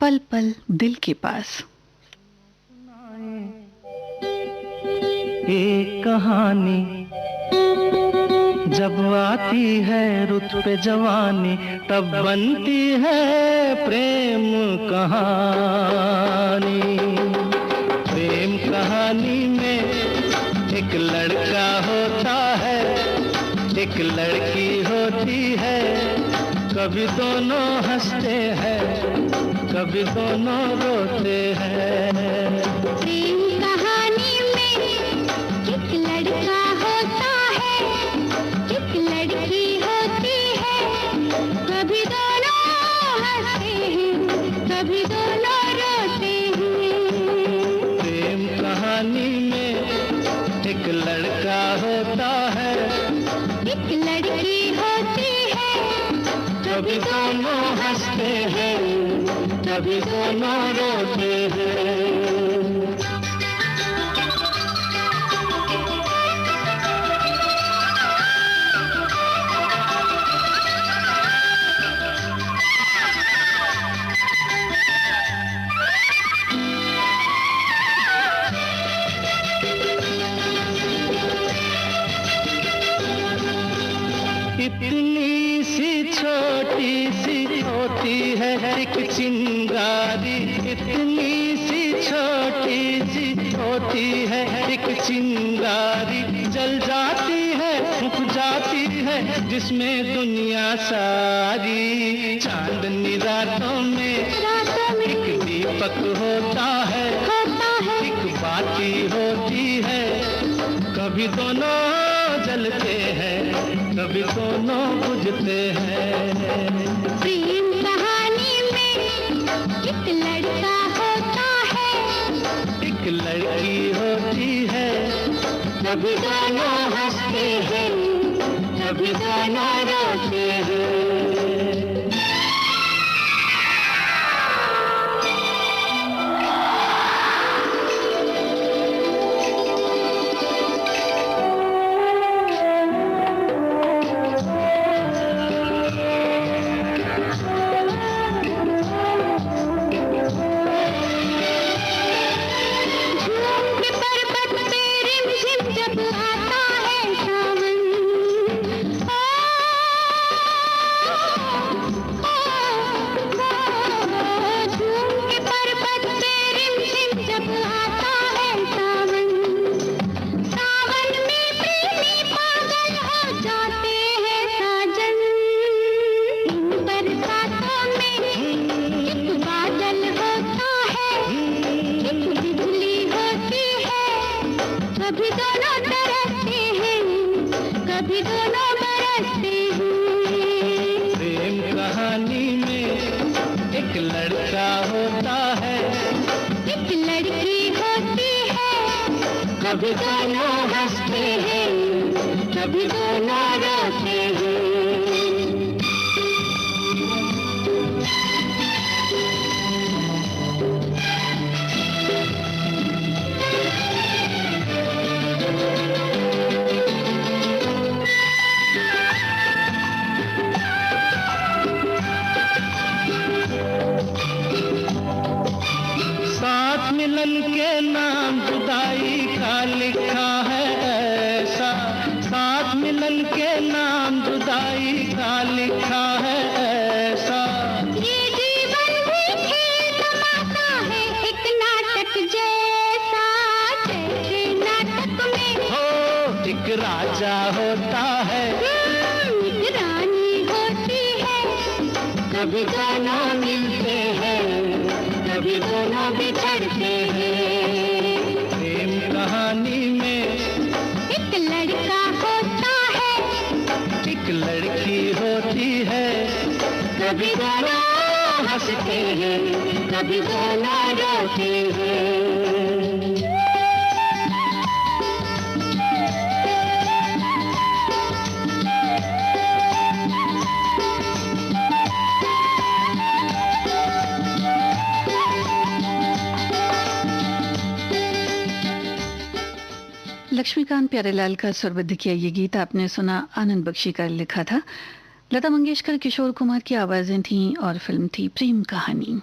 पल पल दिल के पास। एक कहानी जब आती है रुत पे जवानी, तब बनती है प्रेम कहानी। प्रेम कहानी में एक लड़का होता है, एक लड़की होती है। कभी दोनों हंसते हैं, कभी दोनों रोते हैं। प्रेम कहानी में एक लड़का होता है, एक लड़की होती है। कभी दोनों हंसते हैं, कभी दोनों रोते हैं। प्रेम कहानी में एक लड़का होता है, एक लड़की होती है। कभी दोनों हंसते हैं, कभी दोनों रोते हैं। इतनी सी छोटी सी होती है एक चिंगारी, इतनी सी छोटी सी होती है एक चिंगारी। जल जाती है, सूख जाती है, जिसमें दुनिया सारी। चांदनी रातों में एक दीपक होता है, एक बाती होती है। कभी दोनों जलते हैं, कभी दोनों बुझते हैं। प्रेम कहानी में एक लड़का होता है, एक लड़की होती है। कभी दोनों हंसते हैं, कभी दोनों रोते हैं। कभी दोनों तरसते हैं, कभी दोनों बरसते हैं। प्रेम कहानी में एक लड़का होता है, एक लड़की होती है। कभी दोनों हंसते हैं, कभी दोनों रोते हैं। मिलन के नाम जुदाई का लिखा है ऐसा, साथ मिलन के नाम जुदाई का लिखा है ऐसा। ये जीवन भी खेल तमाशा है, एक नाटक जैसा। जैसे नाटक में हो एक राजा होता है, एक रानी होती है। कभी दोनों मिलते हैं, कभी दोनों बिछड़ते हैं। प्रेम कहानी में एक लड़का होता है, एक लड़की होती है। कभी दोनों हंसते हैं, कभी दोनों रोते हैं। लक्ष्मीकांत प्यारेलाल का स्वरबद्ध किया ये गीत आपने सुना, आनंद बख्शी का लिखा था। लता मंगेशकर, किशोर कुमार की आवाजें थीं और फिल्म थी प्रेम कहानी।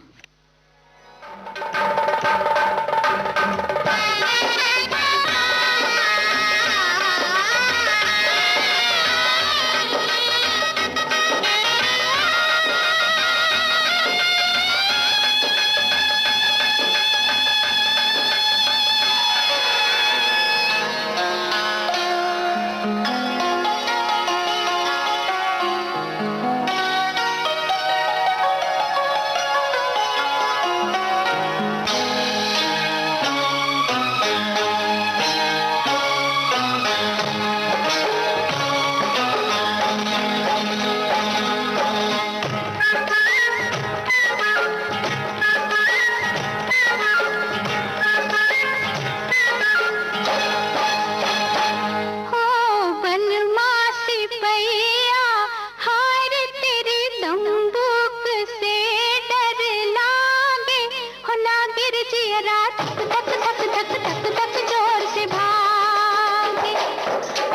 जियरा धक धक धक धक धक धक जोर से भागे।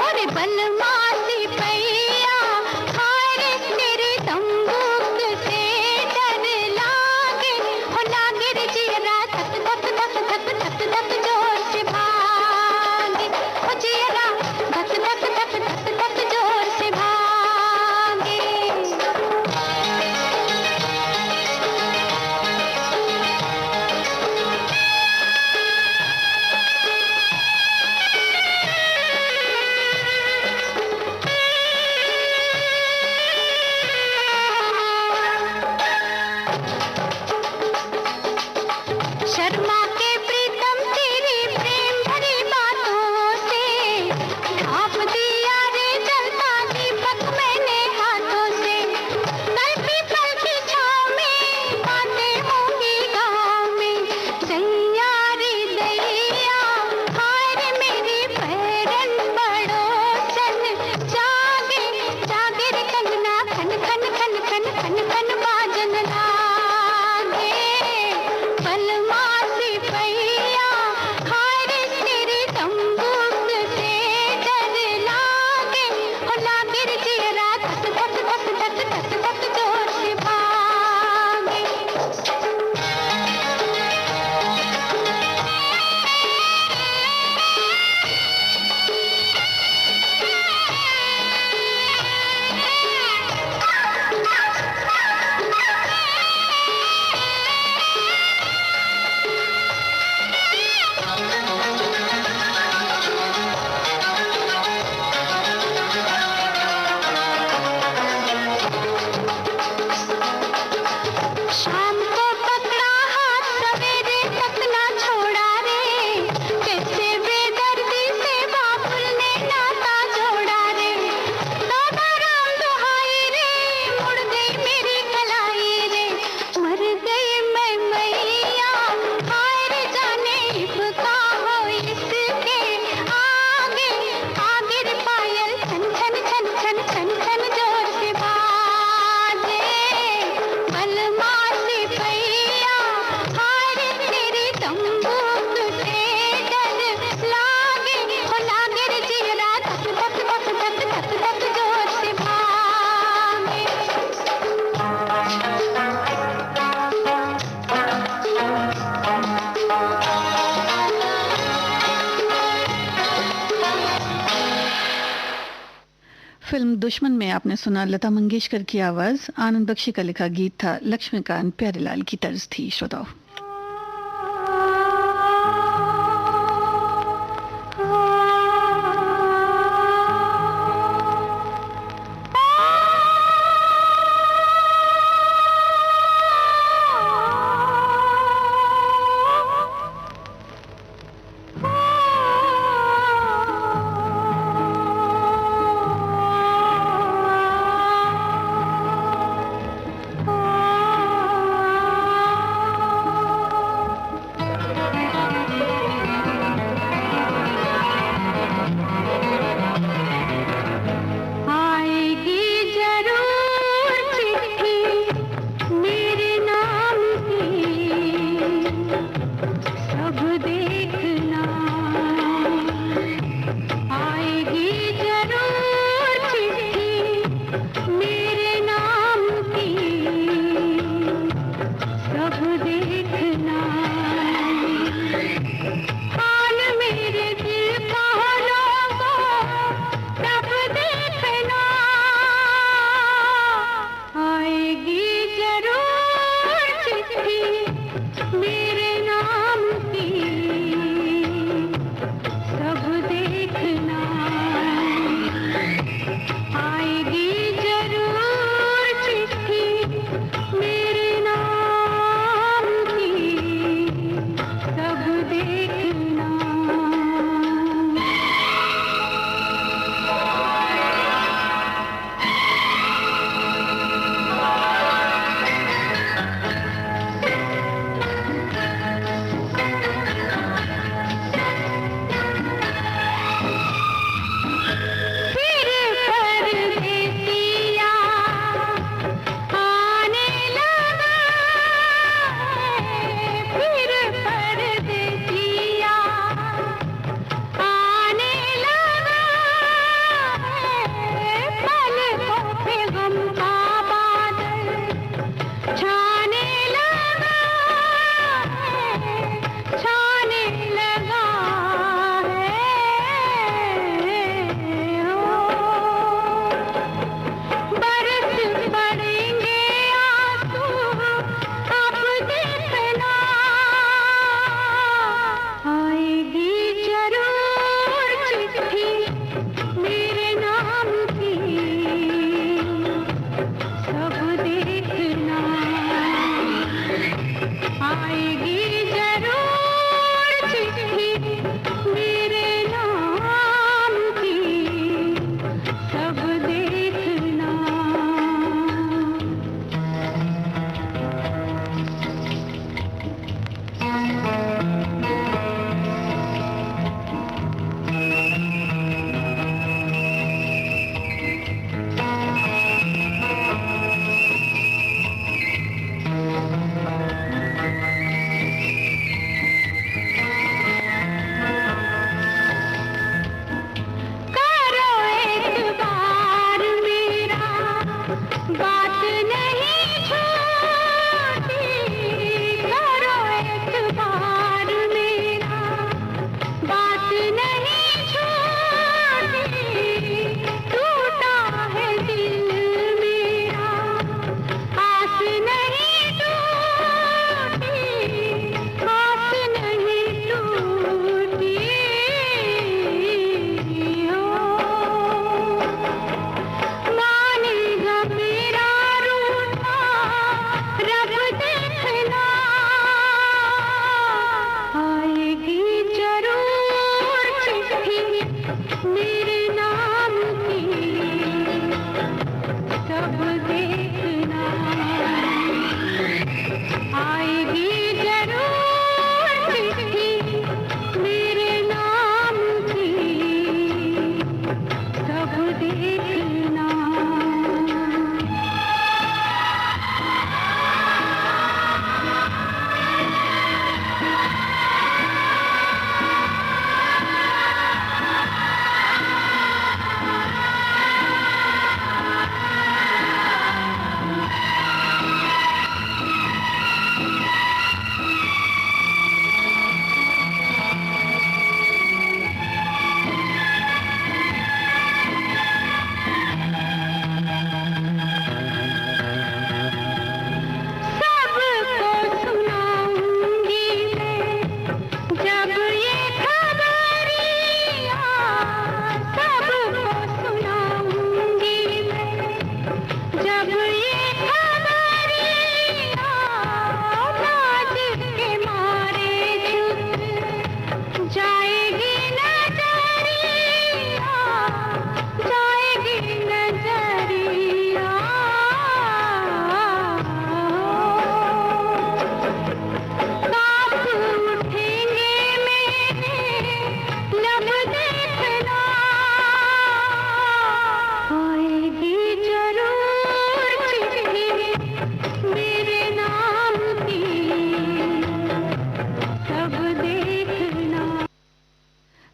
और बलमा सिपैया हाय रे तेरे तंबूक से डर लागे। हो लागे रे जियरा धक धक धक धक धक धक जोर से भागे। हो जियरा धक धक धक धक धक जोर से भागे। शर्मा के प्रीतम तेरी प्रेम भरी बातों से ढाप दिया रे जलता दीपक मैंने हाथों से। कल पीपल की छाँव में बातें होंगी गाँव में। सैयारी दैया हाय रे मेरी पैरन पड़ोसन जागे। जागे रे कंगना खन खन खन खन खन खन बाजन लागे। बलमा सिपैया हाय रे तेरे तंबूक से डर लागे। हो लागे रे जियरा धक धक धक धक धक धक जोर से भागे। शाम को पकड़ा हाथ सवेरे तक ना छोड़ा रे। कैसे बेदर्दी से बाबुल ने नाता जोड़ा रे। दादा राम दुहाई रे मुड़ गई मेरी कलाई रे। मर गई मैं मैया हाय रे जाने इब्का हो इसके आगे। आगे रे पायल छन छन छन छन छन छन जोर से बाजे। बलमा सिपैया हाय रे तेरे तंबूक से डर लागे। हो लागे रे जियरा धक धक धक धक धक धक जोर से भागे। फिल्म दुश्मन में आपने सुना लता मंगेशकर की आवाज। आनंद बख्शी का लिखा गीत था, लक्ष्मीकांत प्यारेलाल की तर्ज थी। श्रोताओ,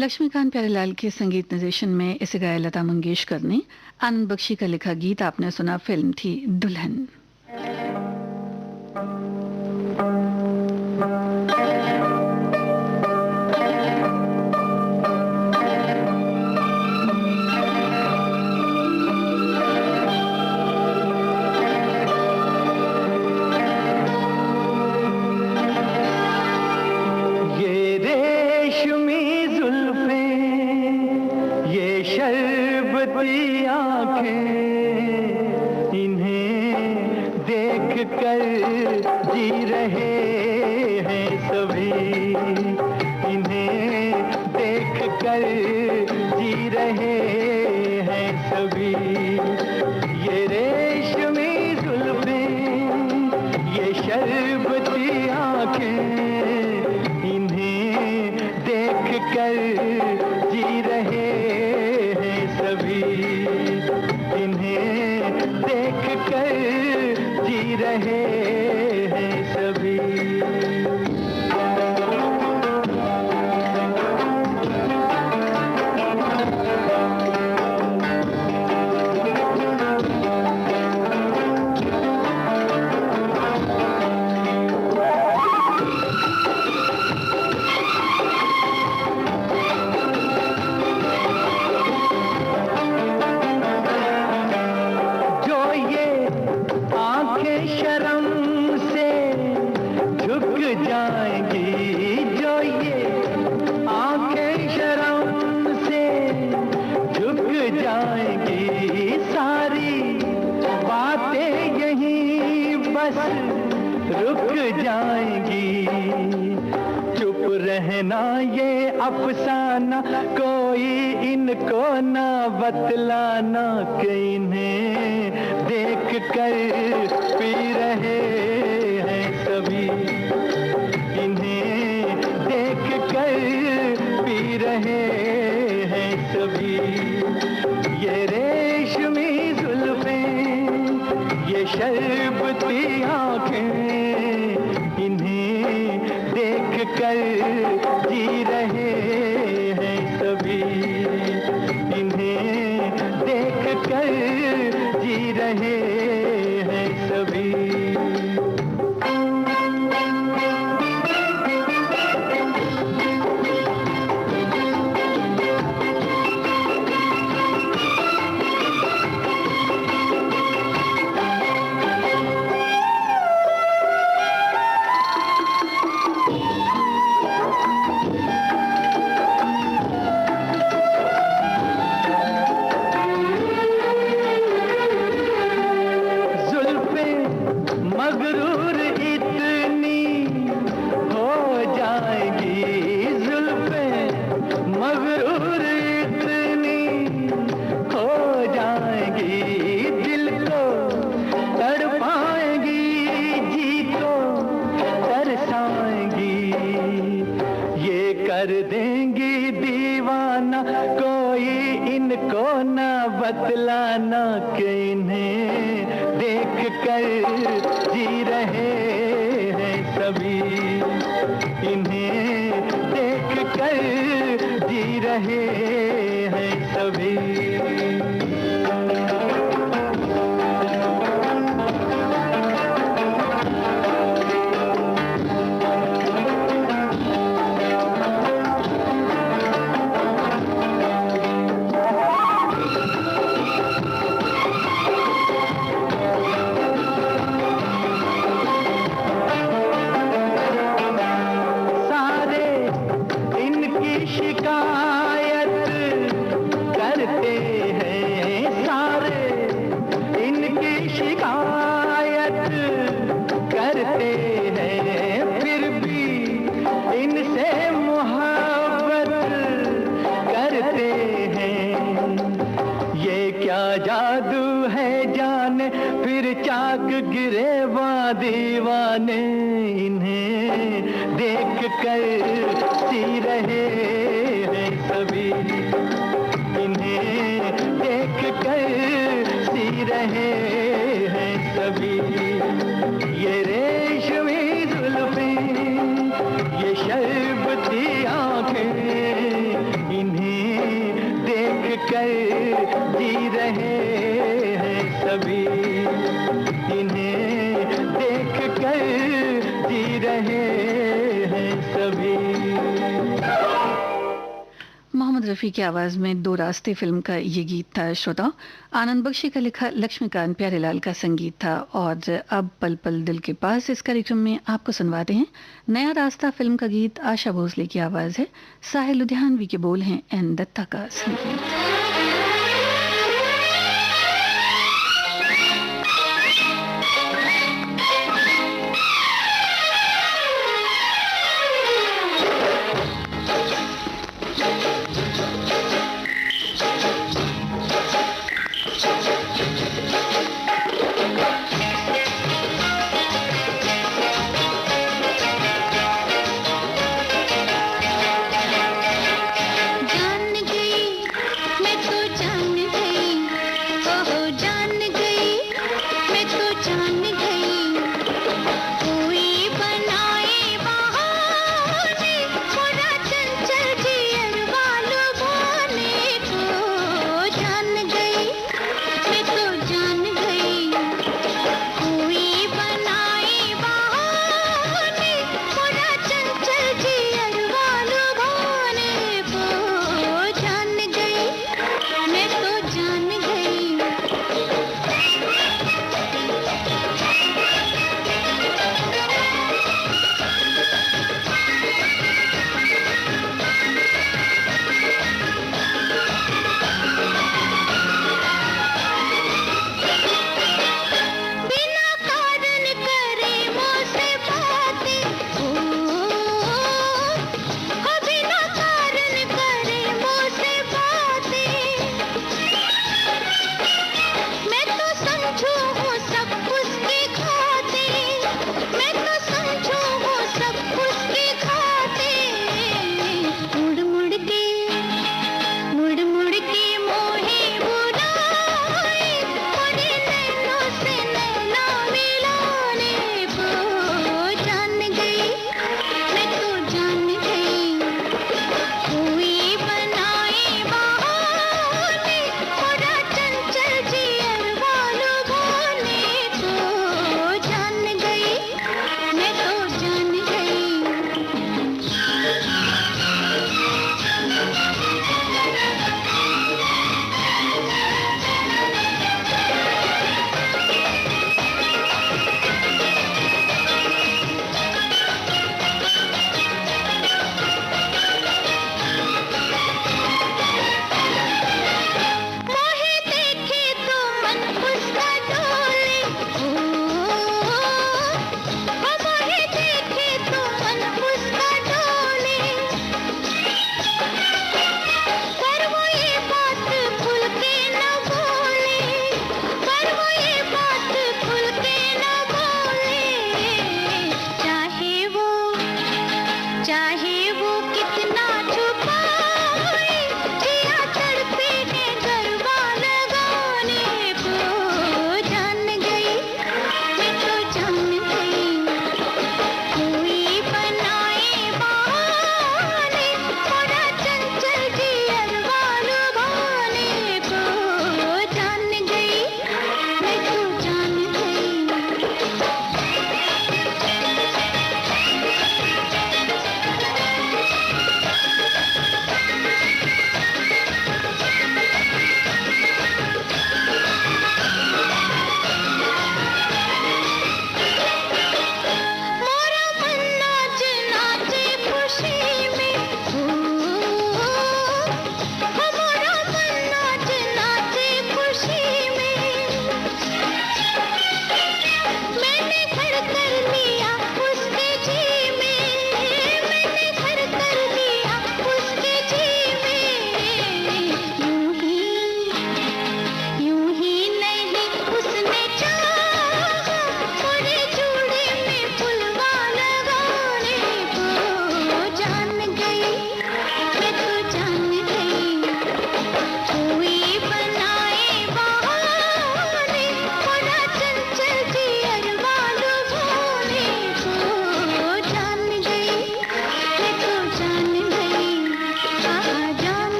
लक्ष्मीकांत प्यारेलाल के संगीत निर्देशन में इसे गाया लता मंगेशकर ने। आनंद बख्शी का लिखा गीत आपने सुना, फिल्म थी दुल्हन। शरबती आँखें, इन्हें देख कर जी रहे हैं सभी, इन्हें देख कर जी रहे हैं सभी। ये रेशमी जुल्फें, ये शरबती आँखें, इन्हें देख कर जी रहे सभी, इन्हें देख कर जी रहे हैं सभी। रुक जाएंगी, चुप रहना ये अफसाना, कोई इनको ना बतलाना कि इन्हें देख कर पी रहे हैं सभी, इन्हें देख कर पी रहे हैं सभी। ये रेशमी जुल्फें, ये शरबती आँखें, इन्हें देख कर जी रहे हैं सभी, इन्हें देख कर जी रहे हैं सभी। मगरूर इतनी हो जाएगी, जुल्फें मगरूर इतनी हो जाएगी, दिल को तड़पाएंगी, जी को तरसाएंगी, ये कर देंगी दीवाना, कोई इनको ना बतलाना कि इन्हें देख कर जी रहे हैं सभी, इन्हें देख कर जी रहे हैं सभी। शिकायत करते हैं सारे, इनकी शिकायत करते हैं, फिर भी इनसे मोहब्बत करते हैं। ये क्या जादू है जाने, फिर चाक गिरे दीवाने, इन्हें देख कर सी रहे हैं सभी, इन्हें देख कर सी रहे हैं सभी। ये रेशमी जुल्फें, ये शरबती आँखें, रहे हैं सभी। मोहम्मद रफ़ी की आवाज़ में दो रास्ते फिल्म का ये गीत था। श्रोता, आनंद बख्शी का लिखा, लक्ष्मीकांत प्यारेलाल का संगीत था। और अब पल पल दिल के पास इस कार्यक्रम में आपको सुनवाते हैं नया रास्ता फिल्म का गीत। आशा भोसले की आवाज़ है, साहिल लुधियानवी के बोल हैं, एन दत्ता का संगीत। जान गई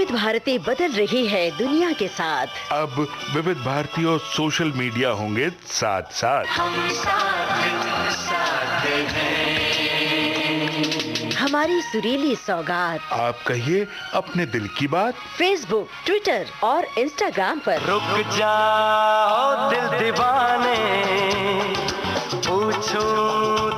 विविध भारती बदल रही है दुनिया के साथ। अब विविध भारती और सोशल मीडिया होंगे साथ साथ। हम साथ हैं। हमारी सुरीली सौगात आप कहिए अपने दिल की बात। फेसबुक, ट्विटर और इंस्टाग्राम पर। रुक जाओ दिल दीवाने, पूछूं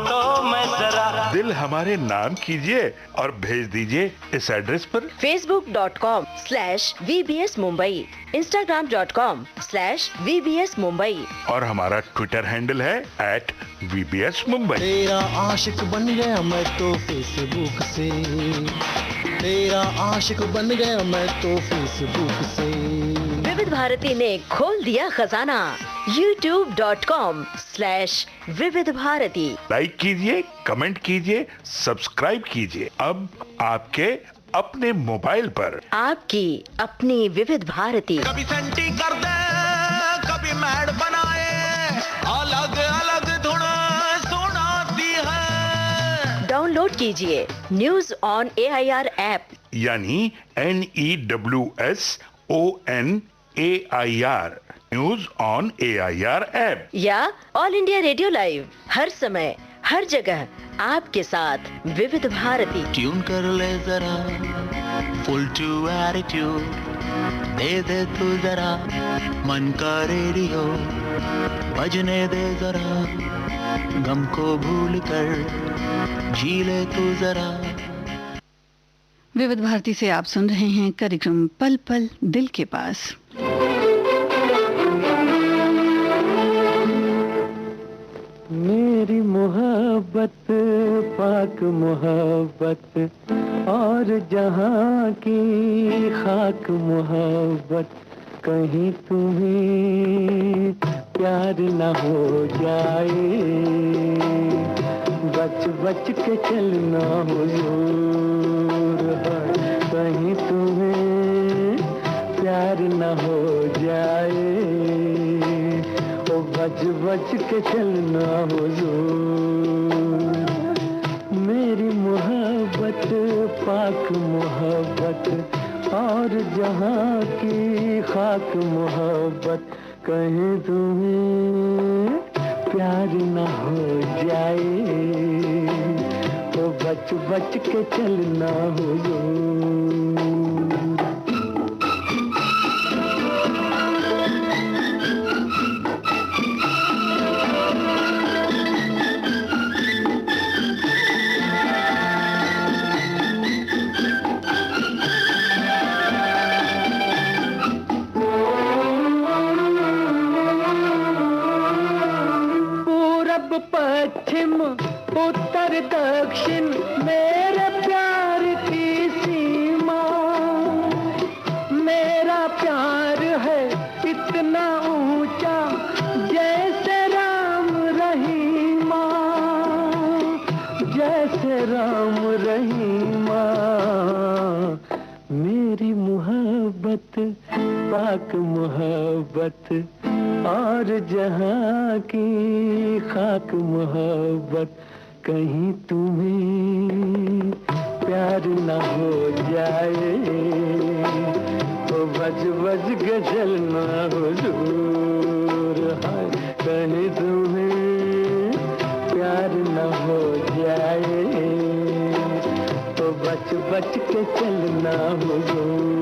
तो मैं जरा। दिल हमारे नाम कीजिए और भेज दीजिए इस एड्रेस पर। facebook.com/VBS Mumbai, Instagram.com/VBS Mumbai और हमारा ट्विटर हैंडल है @VBS Mumbai। तेरा आशिक बन गया मैं तो फेसबुक से, तेरा आशिक बन गया मैं तो फेसबुक से। विविध भारती ने खोल दिया खजाना youtube.com/विविध भारती। लाइक कीजिए, कमेंट कीजिए, सब्सक्राइब कीजिए। अब आपके अपने मोबाइल पर आपकी अपनी विविध भारती। कभी सेंटी कर दे, कभी मैड बनाए, अलग अलग धुन सुनाती है। डाउनलोड कीजिए न्यूज ऑन AIR ऐप यानी NEWSONAIR news on AIR app या ऑल इंडिया रेडियो लाइव। हर समय हर जगह आपके साथ विविध भारती। ट्यून कर ले जरा फुल टू एटीट्यूड, दे दे तू जरा मन का रेडियो, बजने दे जरा गम को भूल कर, जी ले तू जरा। विविध भारती से आप सुन रहे हैं कार्यक्रम पल पल दिल के पास। मेरी मोहब्बत पाक मोहब्बत और जहाँ की खाक मोहब्बत, कहीं तुम्हें प्यार न हो जाए, बच बच के चलना हुजूर, कहीं तुम्हें प्यार न हो जाए, बच बच के चलना हुजूर। मेरी मोहब्बत पाक मोहब्बत और जहाँ की खाक मोहब्बत, कहीं तुम्हें प्यार न हो जाए, तो बच बच के चलना हुजूर। पश्चिम उत्तर दक्षिण मेरे प्यार की सीमा, मेरा प्यार है इतना ऊंचा जैसे राम रहीमा, जैसे राम रहीमा। मेरी मोहब्बत पाक मोहब्बत और जहाँ की खाक मोहब्बत, कहीं तुम्हें प्यार न हो जाए, तो बच बच के चलना हुजूर, हाय कहीं तुम्हें प्यार न हो जाए, तो बच बच के चलना हुजूर।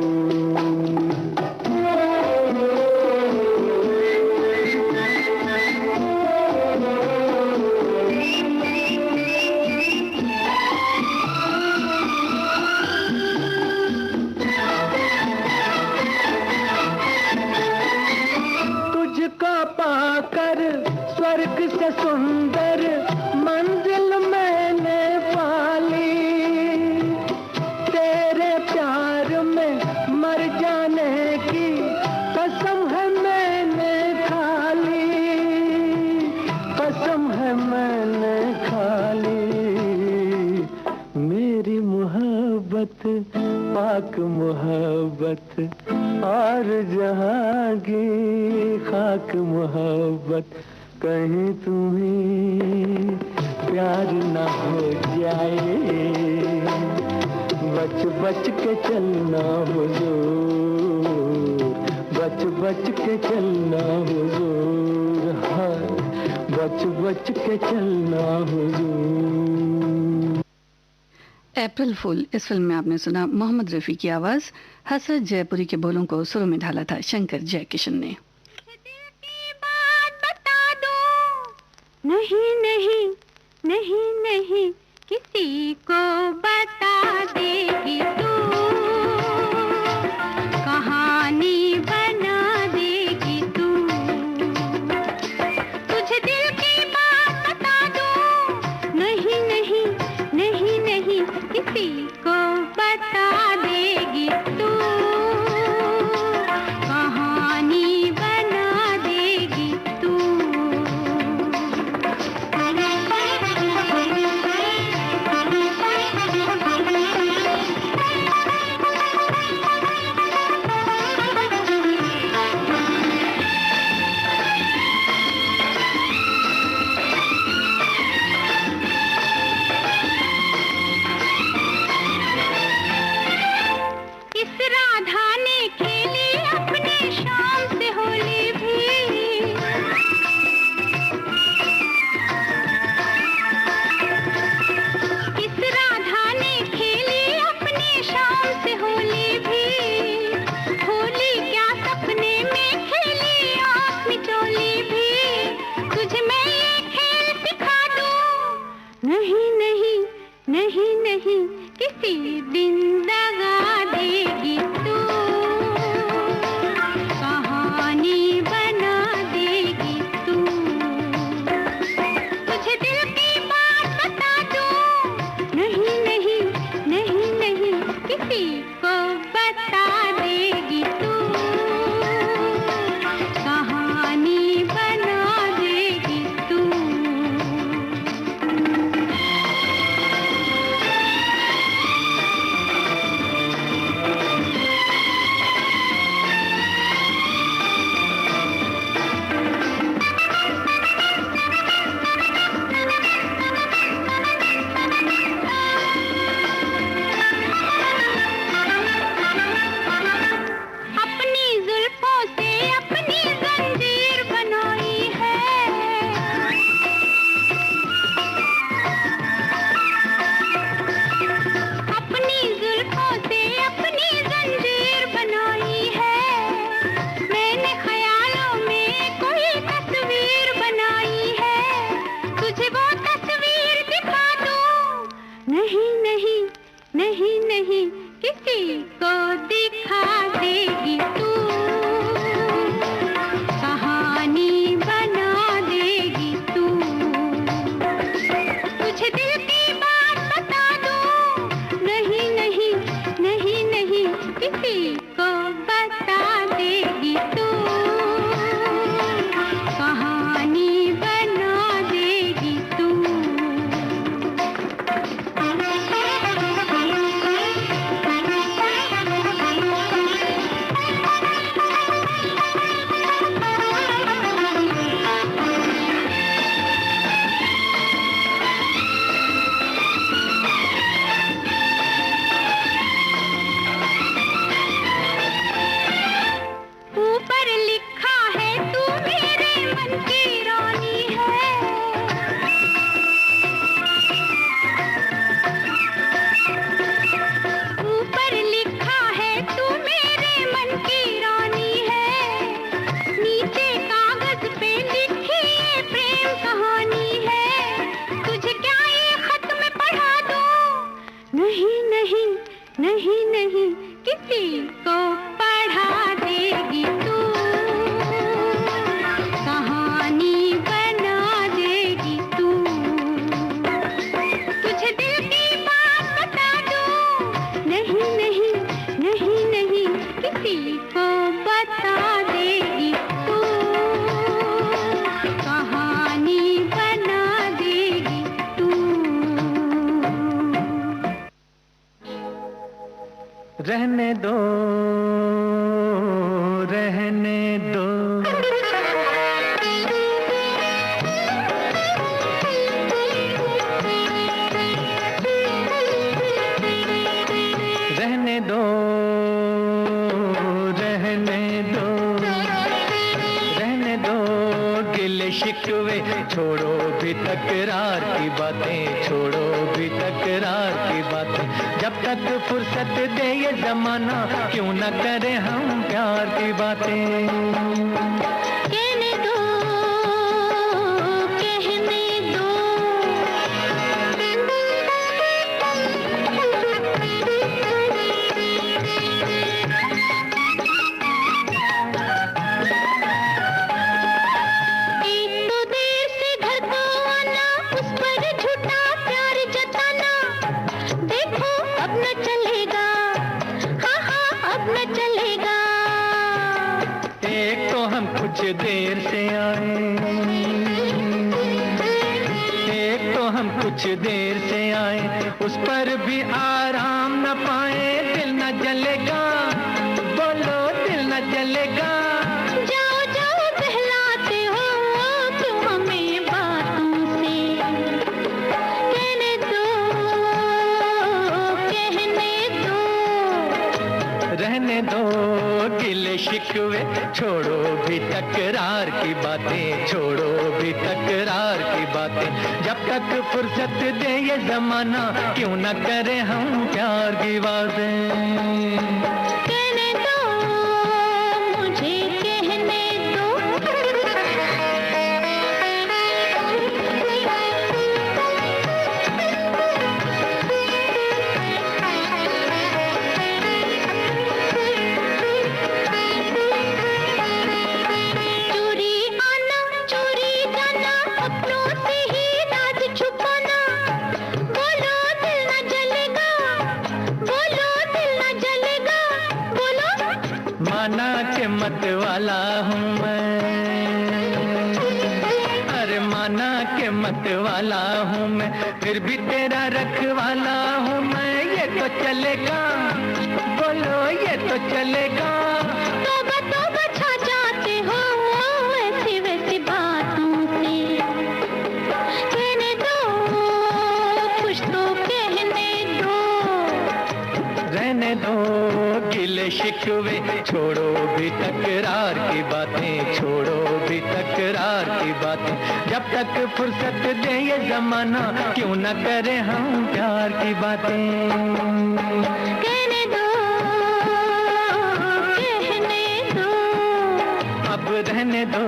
स्वर्ग से सुंदर मंजिल मैंने पाली, तेरे प्यार में मर जाने की कसम है मैंने खा ली, कसम है मैंने खा ली। मेरी मोहब्बत पाक मोहब्बत और जहाँ की खाक मोहब्बत, कहीं तुम्हें प्यार न हो जाए, बच बच के चलना हुजूर, बच बच के चलना हुजूर, हाय बच बच के चलना हुजूर। अप्रैल फूल इस फिल्म में आपने सुना मोहम्मद रफ़ी की आवाज़, हसरत जयपुरी के बोलों को सुरों में ढाला था शंकर जयकिशन ने। नहीं नहीं नहीं नहीं किसी को बता देगी तू, कहानी बना देगी तू। तुझे दिल की बात बता दूं, नहीं नहीं नहीं नहीं किसी को बता देगी तू, कहानी बना देगी तू। इस राधा ने खेली अपने शाम से होली भी, इस राधा ने खेली अपने शाम से होली भी। होली क्या सपने में खेली आँख मिचोली भी, तुझे मैं ये खेल सिखा दूं, नहीं नहीं नहीं नहीं किसी दिन दगा देगी तू, कहानी बना देगी तू। तुझे दिल की बात बता दूं, नहीं नहीं नहीं नहीं किसी को बता देगी तू, कहानी बना देगी तू। अपनी जुल्फों से अपनी जंजीर बनाई है, अपनी जुल्फों से अपनी जंजीर बनाई है। मैंने ख्यालों में कोई तस्वीर बनाई है, तुझे वो तस्वीर दिखा दूं, नहीं नहीं नहीं नहीं किसी को दिखा देगी तू, कहानी बना देगी तू। तुझे दिल की बात बता दूं, नहीं नहीं नहीं नहीं किसी को बता देगी तू, कहानी बना देगी तू। ऊपर लिखा है तू मेरे मन की रानी है, ऊपर लिखा है तू मेरे मन की रानी है। नीचे कागज पे लिखी ये प्रेम कहानी है, तुझे क्या ये खत में पढ़ा दूं, नहीं नहीं नहीं नहीं किसी को पढ़ा देगी तू, कहानी बना देगी तू। तुझे दिल की बात बता दूं, नहीं नहीं नहीं नहीं किसी को बता देगी तू, कहानी बना देगी तू। रहने दो रहने दो, तकरार की बातें, छोड़ो भी तकरार की बातें। जब तक फुर्सत दे ये जमाना, क्यों न करें हम प्यार की बातें। कहने दो, कहने दो। एक तो देर से घर को आना, उस पर झूठा प्यार जताना। देखो अब न चलेगा, हाँ हाँ अब न चलेगा। एक तो हम कुछ देर से आए, एक तो हम कुछ देर से आए, उस पर भी आराम न पाए। दिल न जलेगा, बोलो दिल न जलेगा। जाओ जाओ बहलाते हो तुम हमें बातों से। कहने दो, कहने दो। रहने दो गिले शिकवे, छोड़ो भी तकरार की बातें, छोड़ो भी तकरार की बातें। जब तक फुर्सत दे ये जमाना, क्यों न करें हम प्यार की बातें। कहने दो, मुझे कहने दो। चोरी आना, चोरी जाना, अपनों से ही राज छुपाना। बोलो दिल न जलेगा, बोलो दिल न जलेगा। बोलो माना के मत वाला हूँ मैं, अरे माना के मत वाला हूँ मैं, फिर भी तेरा रखवाला हूँ मैं। ये तो चलेगा, बोलो ये तो चलेगा। तौबा छा जाते हो ऐसी वैसी बातों से। कहने दो, कुछ तो कहने दो। रहने दो गिले शिकवे, छोड़ो भी तकरार की बातें, छोड़ो भी तकरार की बातें। जब तक फुर्सत दे ये जमाना, क्यों न करें हम प्यार की बातें। कहने दो, कहने दो। अब रहने दो,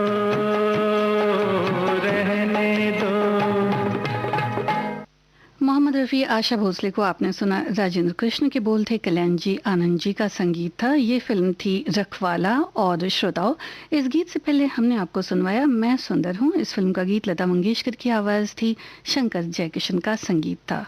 रहने दो। मोहम्मद रफ़ी, आशा भोसले को आपने सुना। राजेंद्र कृष्ण के बोल थे, कल्याण जी आनंद जी का संगीत था। ये फिल्म थी रखवाला। और श्रोताओं, इस गीत से पहले हमने आपको सुनवाया मैं सुंदर हूँ। इस फिल्म का गीत लता मंगेशकर की आवाज़ थी, शंकर जयकिशन का संगीत था।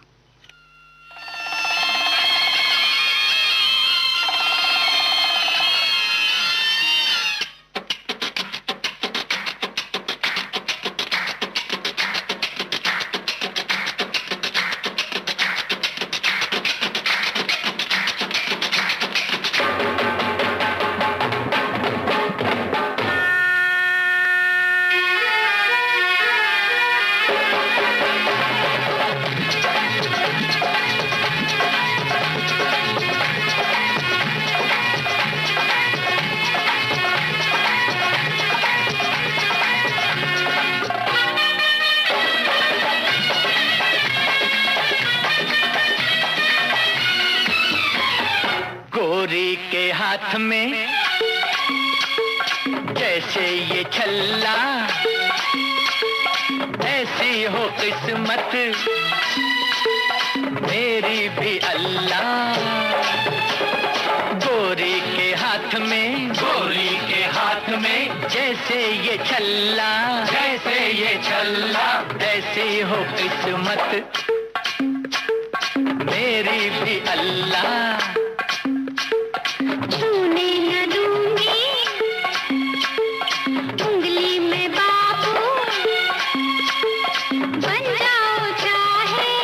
गोरी के हाथ में जैसे ये छल्ला, ऐसी हो किस्मत मेरी भी अल्लाह। गोरी के हाथ में, गोरी के हाथ में जैसे ये छल्ला, जैसे ये छल्ला, ऐसी हो किस्मत मेरी भी अल्लाह। छूने न दूंगी उंगली में बाबू, बन जाओ चाहे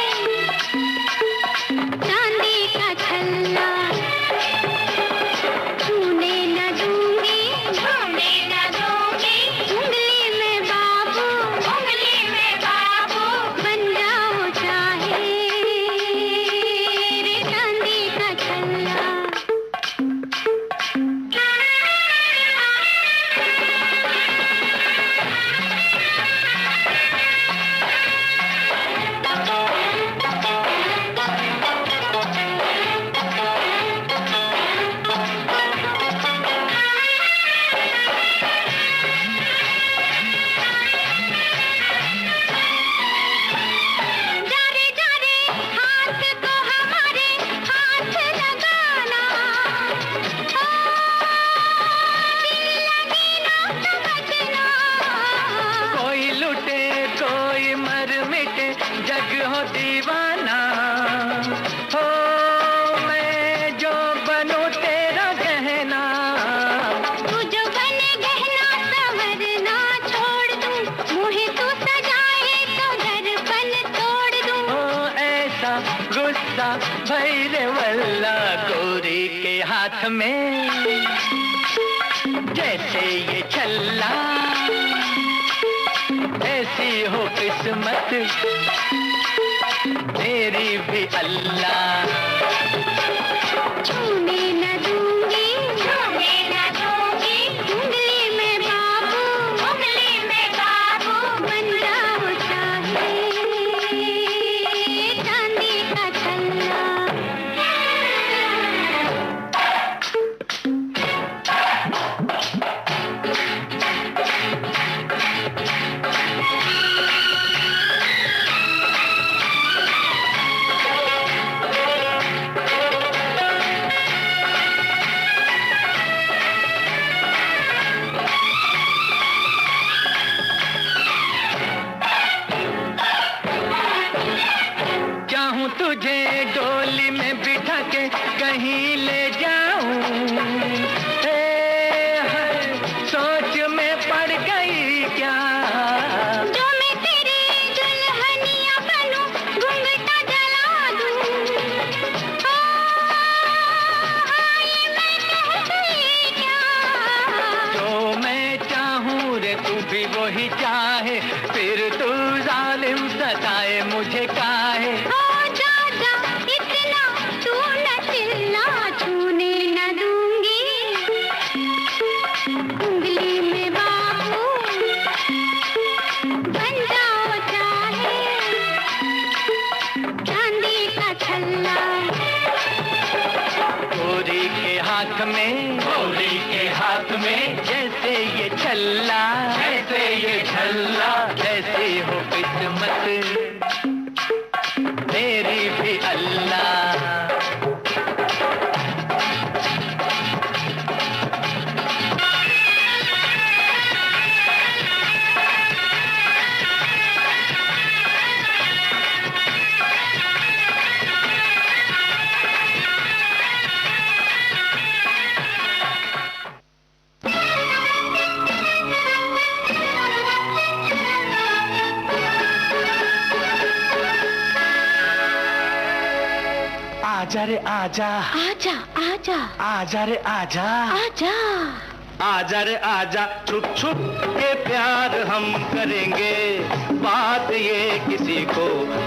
चांदी का छल्ला। छूने न दूंगी, छूने न दूंगी उंगली में बाबू, उंगली में बाबू, बन जाओ चाहे गुस्सा भैरे वल्ला गोरी के हाथ में जैसे ये छल्ला ऐसी हो किस्मत मेरी भी अल्लाह छूने न दूंगी उंगली में बाबू बन जाओ चाहे चांदी का छल्ला तुझे डोली में बिठा के कहीं ले जाऊं सोच में पड़ गई क्या जो मैं तेरी दुल्हनिया बनूं घूंघटा जला दूं ये मैं कह गई क्या जो मैं चाहूं रे तू भी वही चाहे फिर तू जालिम सताए मुझे काहे गोरी के हाथ में जैसे ये छल्ला जैसे हो किस्मत मेरी भी अल्लाह आजा रे आजा आजा आजा आजा रे आजा आजा आजा रे आजा छुप छुप के प्यार हम करेंगे बात ये किसी को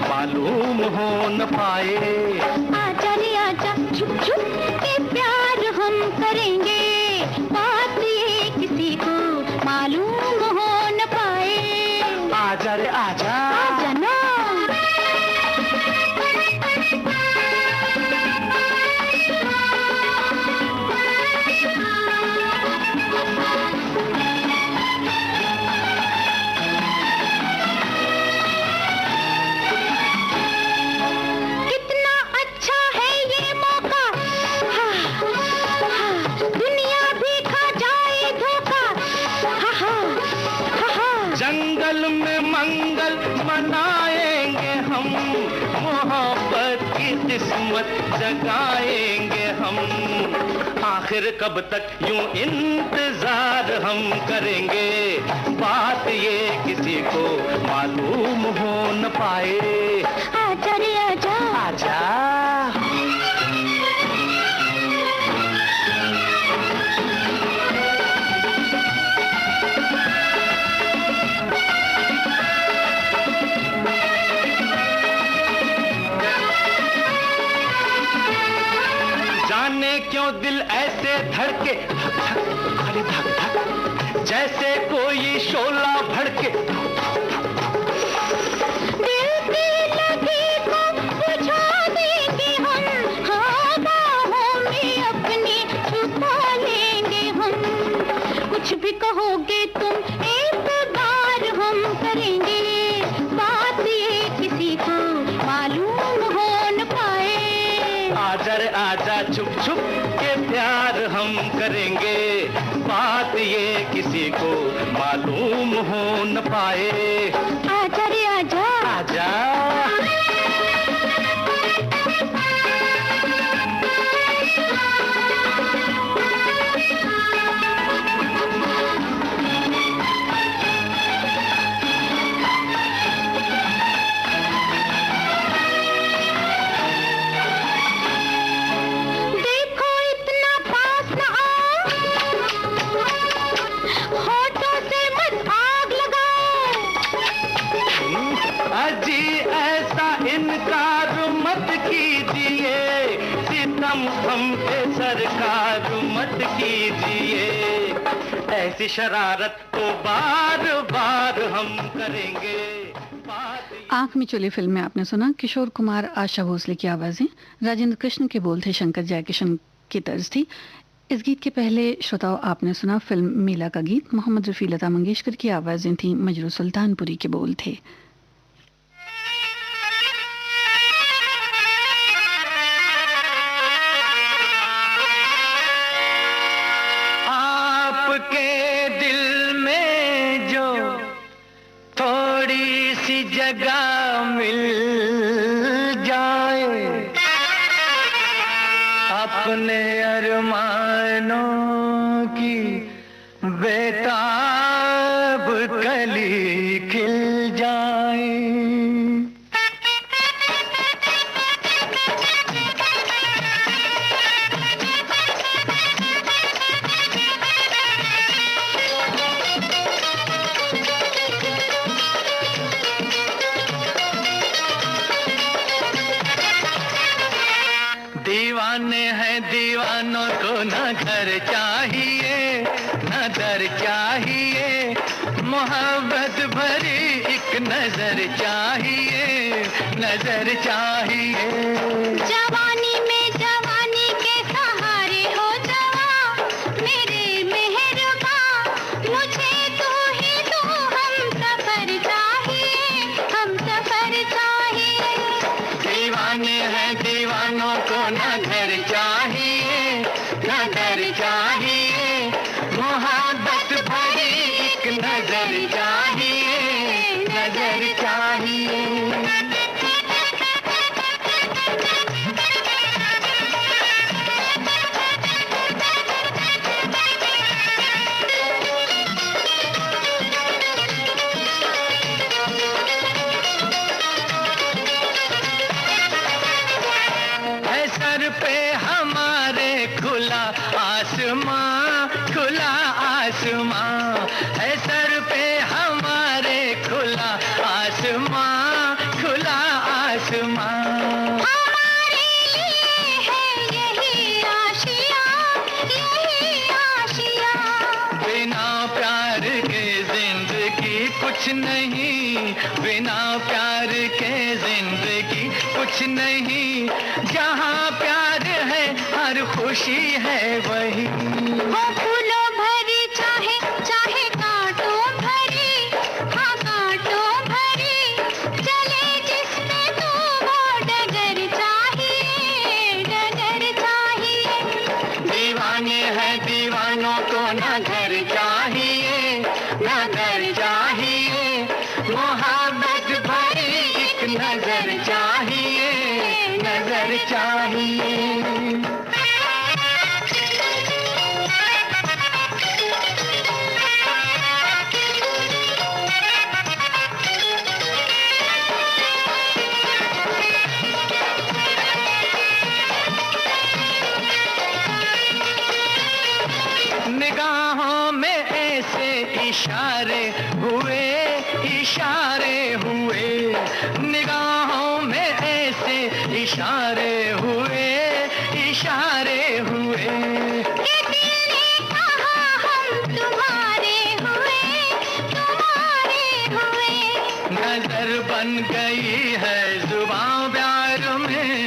मालूम हो न पाए आजा रे आजा छुप छुप के प्यार हम करेंगे बात ये किसी को मालूम हो न पाए आजा रे आजा आजा ना जंगल में मंगल मनाएंगे हम मोहब्बत की किस्मत जगाएंगे हम आखिर कब तक यूं इंतजार हम करेंगे बात ये किसी को मालूम हो न पाए आजा रे आजा आजा क्यों दिल ऐसे धड़के अरे धक धक जैसे कोई शोला भड़के दिल की लगी को बुझा देंगे हम हाँ बाहों में अपनी छुपा लेंगे हम कुछ भी कहोगे तुम एक बार हम करेंगे बात ये किसी को मालूम हो न पाए आजा रे आजा छुप छुप के प्यार हम करेंगे बात ये किसी को मालूम हो न पाए आजा रे आजा आजा सरकार मत कीजिए, सितम हम पे सरकार मत कीजिए, ऐसी शरारत तो बार बार हम करेंगे। आंख में चुली फिल्म में आपने सुना किशोर कुमार, आशा भोसले की आवाजें, राजेंद्र कृष्ण के बोल थे, शंकर जयकिशन की तर्ज थी। इस गीत के पहले श्रोताओं आपने सुना फिल्म मेला का गीत, मोहम्मद रफी, लता मंगेशकर की आवाजें थी, मजरू सुल्तानपुरी के बोल थे। आपके दिल में जो थोड़ी सी जगह मिल जाए, अपने अरमानों की बेताब कली खिल जाए। दीवाने हैं दीवानों को न घर चाहिए न दर चाहिए, मोहब्बत भरी एक नजर चाहिए, नजर चाहिए। जवानी में जवानी के सहारे हो जवां, मेरे मेहरबा, मुझे तू ही तू, हम सफर चाहिए, हम सफर चाहिए। दीवाने हैं दीवानों को न घर चाहिए न दर चाहिए, मोहब्बत भरी एक नजर चाहिए, नजर चाहिए। सर पे हमारे खुला आसमां, खुला आसमां है, सर पे हमारे खुला आसमां, खुला आसमां। हमारे लिए है यही आशिया, यही आशिया। बिना प्यार के जिंदगी कुछ नहीं, बिना प्यार के जिंदगी कुछ नहीं, जहाँ प्यार है हर खुशी है वही। वो फूलों भरी चाहे चाहे कांटों भरी, हाँ कांटों भरी, चले जिसमें तू वो डगर चाहिए, डगर चाहिए। दीवाने हैं दीवानों को न घर चाहिए न घर चाहिए, मोहब्बत भरी एक नजर चाहिए, नजर चाहिए। निगाहों में ऐसे इशारे हुए, इशारे हुए, निगाहों में ऐसे इशारे हुए, इशारे हुए। कि दिल ने कहा हम तुम्हारे हुए, तुम्हारे हुए। नजर बन गई है जुबां प्यार में,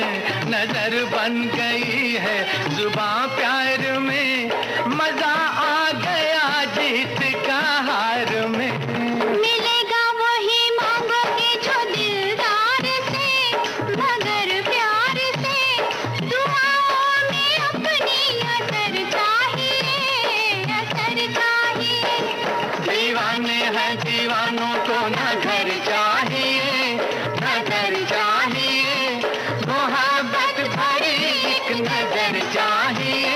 नजर बन गई है जुबां प्यार में, मजा आ गया जीत का हार में। मिलेगा वही मांगोगे जो दिलदार से, मगर प्यार से, दुआओं में अपनी असर चाहिए, असर चाहिए। दीवाने हैं दीवानों को न घर चाहिए न घर चाहिए, मोहब्बत भरी एक नजर चाहिए,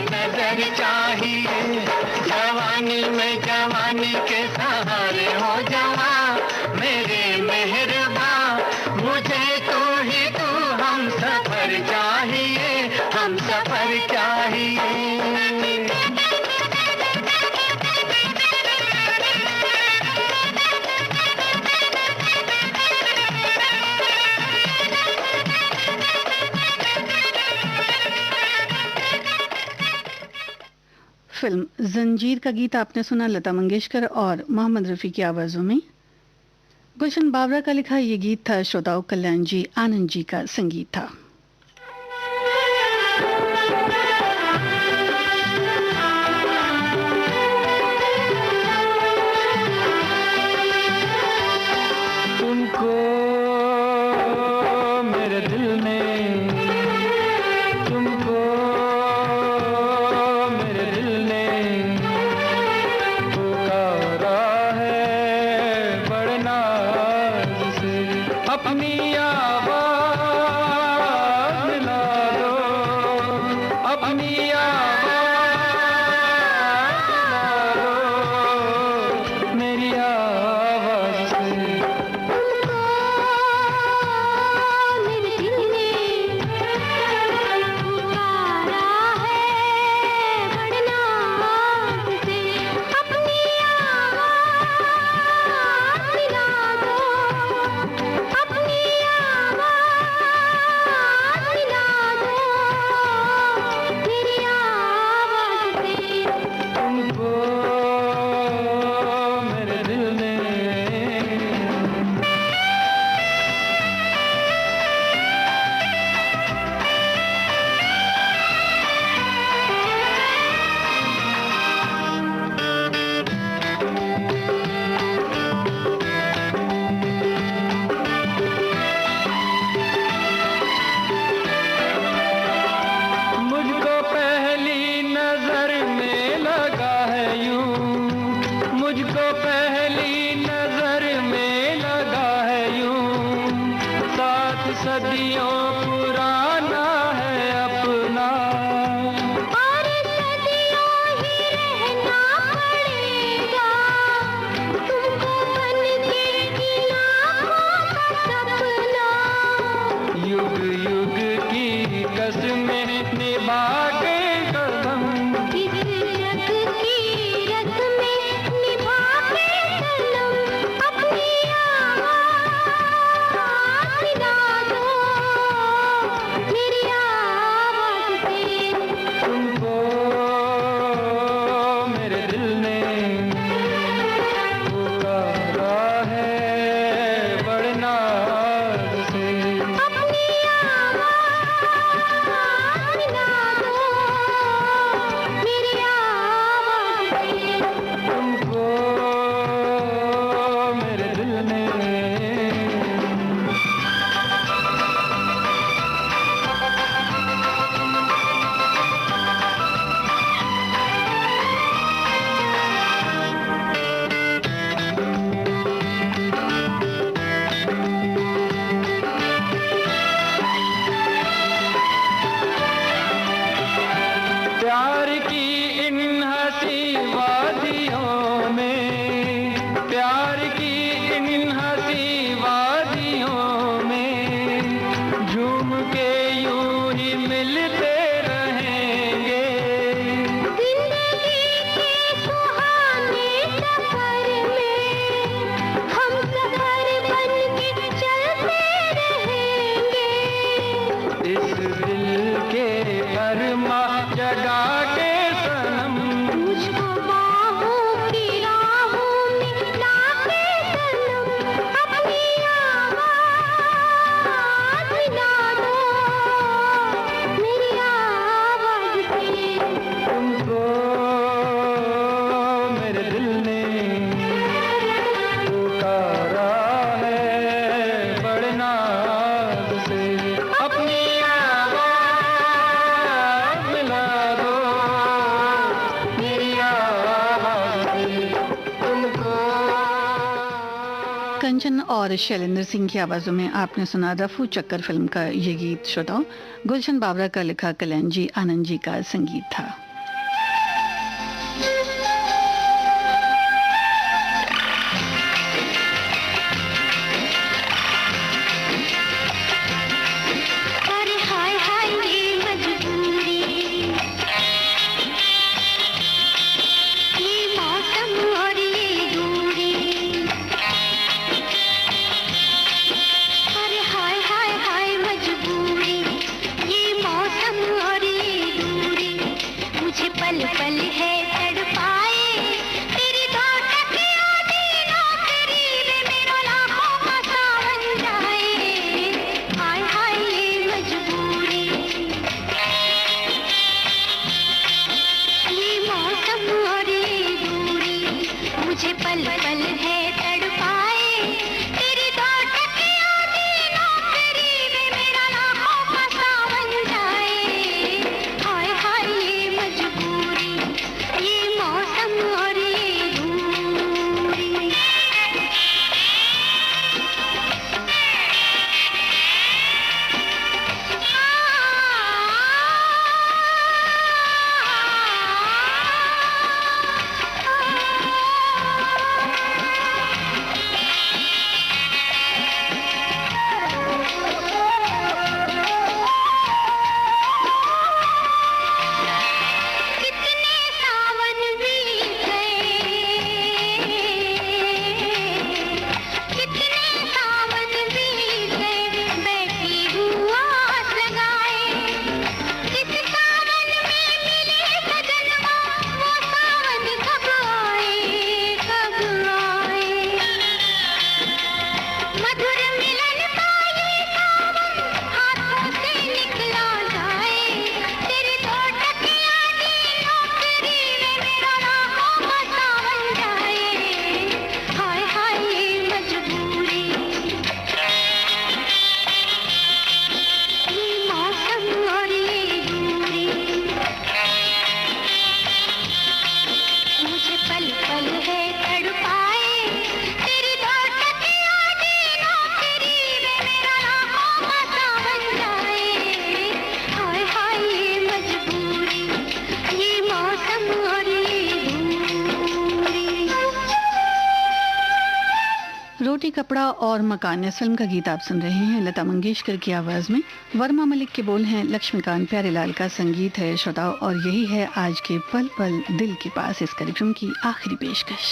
नजर चाहिए। जवानी में जवानी के सहारे हो जवां, मेरे मेहरबा, मुझे तू ही तू, हम सफर चाहिए, हम सफर चाहिए। फिल्म जंजीर का गीत आपने सुना लता मंगेशकर और मोहम्मद रफ़ी की आवाज़ों में। गुलशन बावरा का लिखा ये गीत था। श्रोताओं, कल्याण जी आनंद जी का संगीत था। तुमको मेरे दिल ने, तुमको मेरे दिल ने पुकारा है बड़े नाज से। अपनी आवाज़ मिला दो, अपनी आवाज़ मिला दो मेरी आवाज़ से। मेरे दिल ने पुकारा है बड़े नाज से। अपनी आवाज़ मिला दो, अपनी आवाज़ मिला दो मेरी आवाज़ से। तुमको मेरे दिल ने। मुझको पहली नजर में लगा है यूं, मुझको पहली नजर में लगा है यूं। 7 सदियों पुराना है अपना, और सदियों ही रहना पड़ेगा तुमको बन के इन आँखों का सपना। युग युग की कसमें निभा के कदम। इस जग की रस्में निभा के सनम। अपनी आवाज़ मिला दो मेरी आवाज़ से। तुमको मेरे दिल ने पुकारा है बड़े नाज से। अपनी आवाज़ मिला दो मेरी आवाज़ से। तुमको मेरे दिल ने। प्यार की इन हंसी वादियों में, प्यार की इन हंसी वादियों में झूम के यूं ही मिलते रहेंगे। जिंदगी के सुहाने सफर में हम सफर बन के चलते रहेंगे। इस दिल के अरमा जगा के सनम। मुझको बाहों की राहों में लाके सनम। अपनी आवाज़ मिला दो मेरी आवाज़ से। तुमको मेरे दिल ने पुकारा है बड़े नाज से। अपनी आवाज़ मिला दो मेरी आवाज़ से। तुमको कंचन और शैलेंद्र सिंह की आवाज़ों में आपने सुना रफू चक्कर फिल्म का ये गीत। श्रोताओं, गुलशन बावरा का लिखा, कल्याण जी आनंद जी का संगीत था। अरे हाय हाय ये मजबूरी, ये मौसम और ये दूरी। अरे हाय हाय हाय मजबूरी, ये मौसम और ये दूरी। कपड़ा और मकान इस फिल्म का गीत आप सुन रहे हैं लता मंगेशकर की आवाज में। वर्मा मलिक के बोल हैं, लक्ष्मीकांत प्यारेलाल का संगीत है श्रोताओं, और यही है आज के पल पल दिल के पास इस कार्यक्रम की आखिरी पेशकश।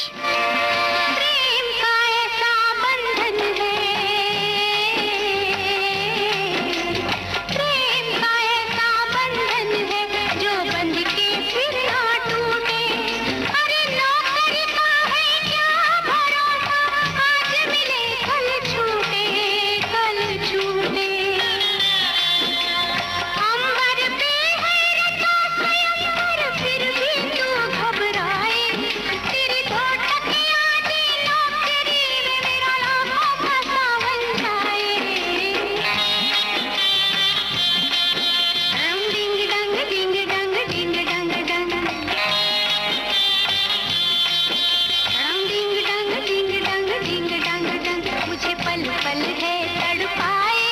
प्रेम का ऐसा बंधन है, प्रेम का ऐसा बंधन है जो बंध के फिर ना टूटे। अरे नौकर का है क्या भरोसा, आज मिले कल छूटे, कल छूटे। अंबर पे है रचा स्वयंवर, फिर भी तू घबराए। तेरी दो टकिया दी नौकरी में मेरा लाखों का सावन जाए। डिंग डंग डिंग डंग डिंग डंग डंग, डिंग डंग डिंग डंग डिंग डंग डंग, मुझे पल पल है तड़पाए।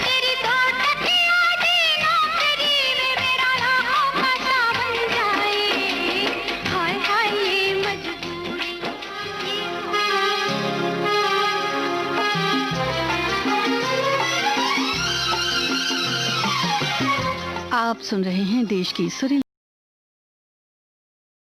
तेरी दो टकिया दी नौकरी में मेरा लाखों का सावन जाए। हाय हाय ये मजबूरी, आप सुन रहे हैं देश की सुरीली